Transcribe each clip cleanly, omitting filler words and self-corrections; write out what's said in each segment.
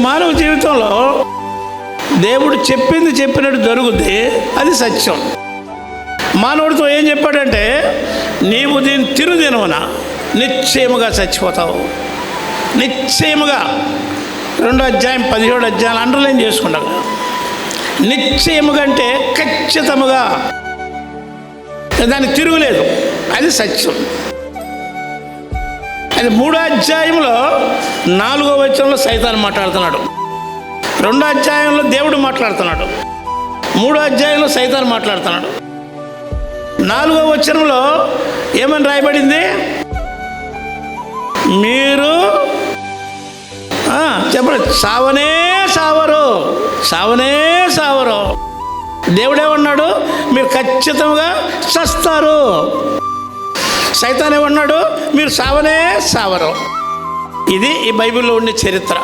మానవ జీవితంలో దేవుడు చెప్పింది చెప్పినట్టు జరుగుద్ది, అది సత్యం. మానవుడితో ఏం చెప్పాడంటే, నీవు దీన్ని తినుదినవున నిశ్చయముగా చచ్చిపోతావు. నిశ్చయముగా 2వ అధ్యాయం 17వ అధ్యాయాలు అండర్లైన్ చేసుకుంటాం. నిశ్చయముగా అంటే ఖచ్చితముగా, దానికి తిరుగులేదు, అది సత్యం. అది 3వ అధ్యాయంలో 4వ వచనంలో సైతాను మాట్లాడుతున్నాడు, 2వ అధ్యాయంలో దేవుడు మాట్లాడుతున్నాడు, 3వ అధ్యాయంలో సైతాను మాట్లాడుతున్నాడు. 4వ వచనంలో ఏమని రాయబడింది? మీరు చెప్పండి, సావనే సావరు, సావనే సావరు. దేవుడేమన్నాడు? మీరు ఖచ్చితంగా చస్తారు. సైతాన్ ఏమన్నాడు? మీరు సావనే సావరు. ఇది ఈ బైబిల్లో ఉండే చరిత్ర.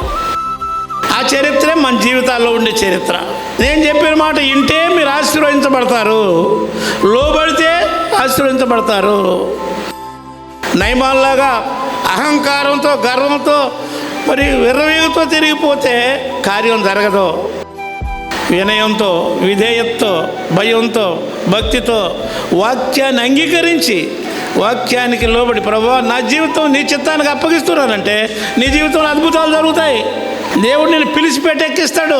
ఆ చరిత్రే మన జీవితాల్లో ఉండే చరిత్ర. నేను చెప్పిన మాట వింటే మీరు ఆశీర్వదించబడతారు, లోబడితే ఆశీర్వదించబడతారు. నయమాల్లాగా అహంకారంతో గర్వంతో మరి విర్రవీగుతో తిరిగిపోతే కార్యం జరగదు. వినయంతో, విధేయతతో, భయంతో, భక్తితో వాక్యాన్ని అంగీకరించి వాక్యానికి లోబడి, ప్రభువా నా జీవితం నీ చిత్తానికి అప్పగిస్తున్నానంటే నీ జీవితంలో అద్భుతాలు జరుగుతాయి. దేవుడు నిన్ను పిలిచి పెట్టెక్కిస్తాడు.